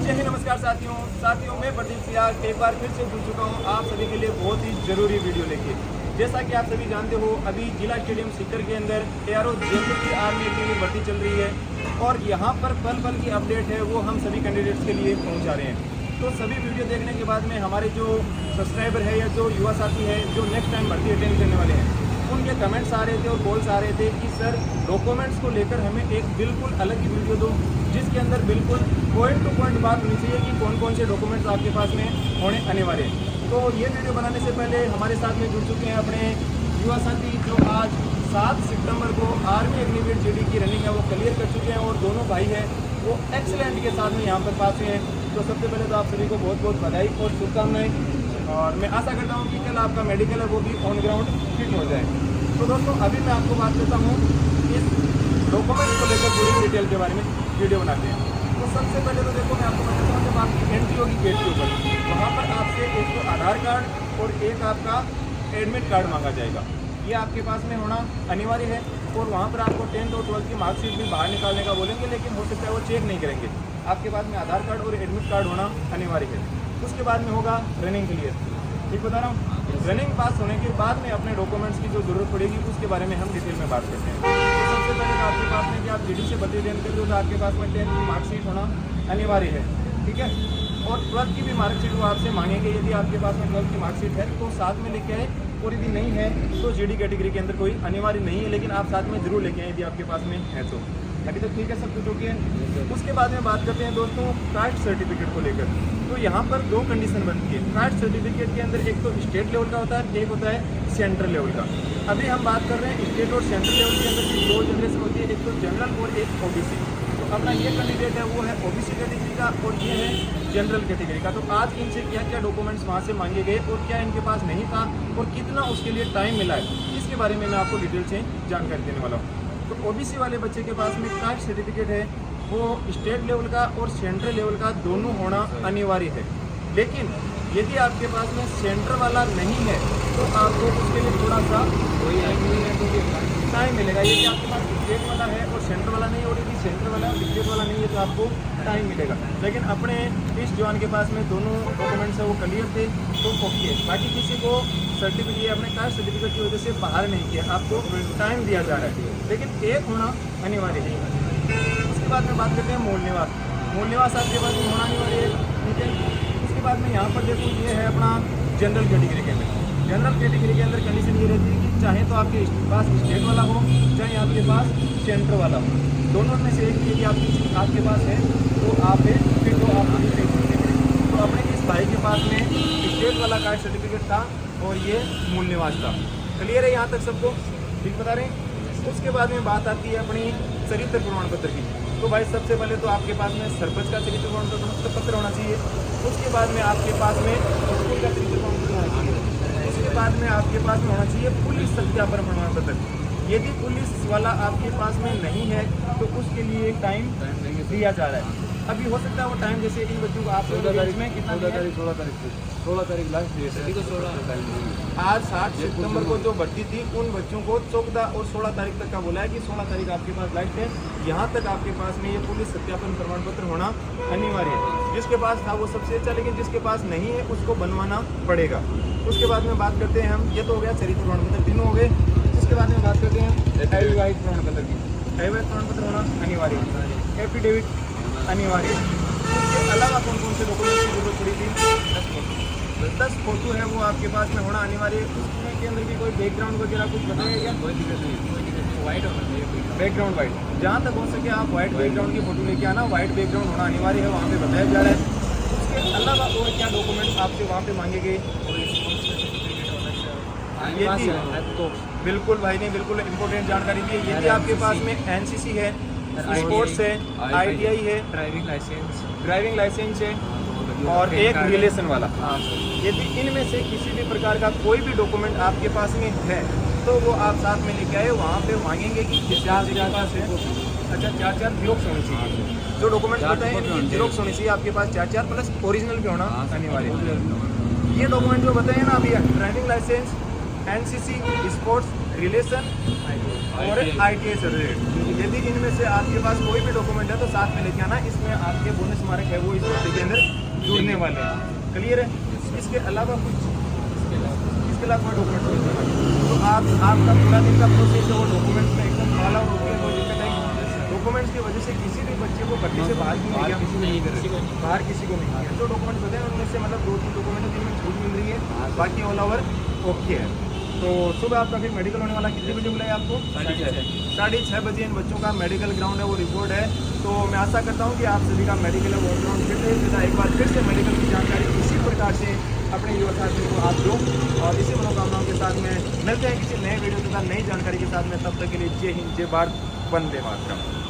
जय हिंद, नमस्कार साथियों मैं प्रदीप सियाग एक बार फिर से जुड़ चुका हूँ आप सभी के लिए बहुत ही ज़रूरी वीडियो लेके। जैसा कि आप सभी जानते हो, अभी जिला स्टेडियम सीकर के अंदर ARO जयपुर की आर्मी के लिए भर्ती चल रही है और यहाँ पर पल पल की अपडेट है वो हम सभी कैंडिडेट्स के लिए पहुँचा रहे हैं। तो सभी वीडियो देखने के बाद में हमारे जो सब्सक्राइबर है या जो युवा साथी है जो नेक्स्ट टाइम भर्ती अटेंड करने वाले हैं, उनके कमेंट्स आ रहे थे और कॉल्स आ रहे थे कि सर डॉक्यूमेंट्स को लेकर हमें एक बिल्कुल अलग ही वीडियो दो, जिसके अंदर बिल्कुल पॉइंट टू पॉइंट बात होनी चाहिए कि कौन कौन से डॉक्यूमेंट्स आपके पास में होने अनिवार्य हैं। तो ये वीडियो बनाने से पहले हमारे साथ में जुड़ चुके हैं अपने युवा साथी जो आज 7 सितंबर को आर्मी अग्निवीर GD की रनिंग है वो क्लियर कर चुके हैं और दोनों भाई हैं वो एक्सीलेंट के साथ में यहाँ पर पास हुए हैं। तो सबसे पहले तो आप सभी को बहुत बहुत बधाई और शुभकामनाएं और मैं आशा करता हूँ कि कल आपका मेडिकल है वो भी ऑन ग्राउंड फिट हो जाए। तो दोस्तों अभी मैं आपको बात करता हूँ इस डॉक्यूमेंट्स को लेकर पूरी डिटेल के बारे में वीडियो बनाते हैं। तो सबसे पहले तो देखो मैं आपको बताता हूँ जब आपकी एंट्री होगी गेट के ऊपर, वहाँ पर आपसे एक तो आधार कार्ड और एक आपका एडमिट कार्ड मांगा जाएगा। ये आपके पास में होना अनिवार्य है और वहाँ पर आपको 10th और 12th की मार्कशीट भी बाहर निकालने का बोलेंगे, लेकिन हो सकता है वो चेक नहीं करेंगे। आपके पास में आधार कार्ड और एडमिट कार्ड होना अनिवार्य है। उसके बाद में होगा रनिंग क्लियर, ठीक बता रहा हूँ। रनिंग पास होने के बाद में अपने डॉक्यूमेंट्स की जो ज़रूरत पड़ेगी उसके बारे में हम डिटेल में बात करते हैं। तो सबसे पहले तो आपके पास में कि आप GD से भर्ती अटेंड कर रहे हो तो आपके पास में 10th की मार्कशीट होना अनिवार्य है, ठीक है। और 12th की भी मार्कशीट वो आपसे मांगेंगे। यदि आपके पास में 12th की मार्कशीट है तो साथ में लेके आए, और यदि नहीं है तो GD कैटेगरी के अंदर कोई अनिवार्य नहीं है, लेकिन आप साथ में जरूर लेके आए यदि आपके पास में है तो। अभी तो ठीक है, सब कुछ ओके है। उसके बाद में बात करते हैं दोस्तों कास्ट सर्टिफिकेट को लेकर। तो यहाँ पर 2 कंडीशन बनती है कास्ट सर्टिफिकेट के अंदर, एक तो स्टेट लेवल का होता है, एक होता है सेंट्रल लेवल का। अभी हम बात कर रहे हैं स्टेट और सेंट्रल लेवल के अंदर की 2 जनरेशन होती है, एक तो जनरल और एक OBC। तो अपना ये कैंडिडेट है वो है OBC कैटेगरी का और ये है जनरल कैटेगरी का। तो आज इनसे क्या क्या डॉक्यूमेंट्स वहाँ से मांगे गए और क्या इनके पास नहीं था और कितना उसके लिए टाइम मिला है, इसके बारे में मैं आपको डिटेल से जानकारी देने वाला हूँ। तो OBC वाले बच्चे के पास में कास्ट सर्टिफिकेट है वो स्टेट लेवल का और सेंट्रल लेवल का दोनों होना अनिवार्य है। लेकिन यदि आपके पास में सेंटर वाला नहीं है तो आपको उसके लिए थोड़ा सा टाइम मिलेगा। यदि आपके पास स्टेट वाला है और सेंटर वाला नहीं, और यदि सेंटर वाला और स्टेट वाला नहीं है तो आपको टाइम मिलेगा। लेकिन अपने इस जवान के पास में दोनों डॉक्यूमेंट्स है वो क्लियर थे तो ओके। बाकी किसी को सर्टिफिकेट अपने कास्ट सर्टिफिकेट की वजह से बाहर नहीं किया, आपको टाइम दिया जा रहा है, लेकिन एक होना अनिवार्य है। उसके बाद में बात करते हैं मूल निवास। मूल निवास आपके पास में होना अनिवार्य है, ठीक है। उसके बाद में यहाँ पर देखो ये है अपना जनरल कैटेगरी के अंदर। जनरल कैटेगरी के अंदर कंडीशन ये रहती है कि चाहे तो आपके पास स्टेट वाला हो चाहे आपके पास सेंटर वाला हो, दोनों में से एक यदि आपके पास है तो आप है फिर तो आप तो अपने इस भाई के पास में स्टेट वाला कास्ट सर्टिफिकेट था और ये मूल निवास था। क्लियर है यहाँ तक सबको, ठीक बता रहे हैं। उसके बाद में बात आती है अपनी चरित्र प्रमाण पत्र की। तो भाई सबसे पहले तो आपके पास में सरपंच का चरित्र प्रमाण पत्र होना चाहिए। उसके बाद में आपके पास में स्कूल का चरित्र प्रमाण पत्र होना चाहिए। उसके बाद में आपके पास में होना चाहिए पुलिस सत्यापन प्रमाण पत्र। यदि पुलिस वाला आपके पास में नहीं है तो उसके लिए टाइम दिया जा रहा है। अभी हो सकता है वो टाइम जैसे इन बच्चों को आप 16 तारीख में कितना 16 तारीख लास्ट डेट है। आज 7 सितंबर को जो भर्ती थी उन बच्चों को 14 और 16 तारीख तक का बोला है कि 16 तारीख आपके पास लास्ट है। यहाँ तक आपके पास में ये पुलिस सत्यापन प्रमाण पत्र होना अनिवार्य है। जिसके पास था वो सबसे अच्छा, लेकिन जिसके पास नहीं है उसको बनवाना पड़ेगा। उसके बाद में बात करते हैं हम, ये तो हो गया चरित्र प्रमाण पत्र, तीनों हो गए। उसके बाद में बात करते हैं अविवाहित प्रमाण पत्र की। अविवाहित प्रमाण पत्र होना अनिवार्य है। एफिडेविट अनिवार्य है। उसके अलावा कौन कौन से डॉक्यूमेंट्स की जरूरत पड़ी थी? 10 फोटो है वो आपके पास में होना अनिवार्य है। उसमें के अंदर भी कोई बैकग्राउंड वगैरह कुछ बताया क्या? कोई दिक्कत नहीं, वाइट होना चाहिए, बैकग्राउंड वाइट। जहाँ तक हो सके आप वाइट बैकग्राउंड की फोटो लेके आना। वाइट बैकग्राउंड होना अनिवार्य है, वहाँ पे बताया जा रहा है। उसके अलावा और क्या डॉक्यूमेंट्स आपसे वहाँ पे मांगे गए? ये थी तो बिल्कुल भाई ने बिल्कुल इंपॉर्टेंट जानकारी दी है। यदि आपके पास में NCC है, स्पोर्ट्स है, ITI है, ड्राइविंग लाइसेंस है और एक रिलेशन वाला, यदि इनमें से किसी भी प्रकार का कोई भी डॉक्यूमेंट आपके पास में है तो वो आप साथ में लेके आए। वहाँ पे मांगेंगे कि किस पास है। अच्छा, 4 जीरोक्स होनी चाहिए। जो डॉक्यूमेंट बताए इनकी जीरोक्स होनी चाहिए आपके पास 4 प्लस ओरिजिनल भी होना अनिवार्य है। ये डॉक्यूमेंट जो बताए ना अभी, driving license, NCC, sports, relation और ITI सर्टिफिकेट, यदि इनमें से आपके पास कोई भी डॉक्यूमेंट है तो साथ में लेके आना। इसमें आपके बोनस स्मारक है वो इस भर्ती के अंदर जुड़ने वाले हैं। क्लियर है? इसके अलावा कुछ इसके अलावा कोई डॉक्यूमेंट नहीं देना। तो आपका पूरा दिन का प्रोसेस है वो डॉक्यूमेंट्स में एकदम फॉलो होती है, कोई दिक्कत नहीं। डॉक्यूमेंट्स की वजह से किसी भी बच्चे को भर्ती से बाहर क्यों नहीं किया? बाहर किसी को नहीं किया। जो डॉक्यूमेंट्स होते हैं उनमें से मतलब 2-3 डॉक्यूमेंट है जिनमें छूट मिल रही है, बाकी ऑल ओवर ओके है। तो सुबह आपका फिर मेडिकल होने वाला कितने बजे मिला है आपको? 6:30 बजे इन बच्चों का मेडिकल ग्राउंड है वो रिपोर्ट है। तो मैं आशा करता हूँ कि आप सभी का मेडिकल है वो ग्राउंड फिर से एक बार फिर से मेडिकल की जानकारी इसी प्रकार से अपने युवा साथियों को आप दो। और इसी मनोकामनाओं के साथ में मिलते हैं किसी नए वीडियो के साथ नई जानकारी के साथ में। तब तक के लिए जय हिंद, जय भारत, वंदे मातरम।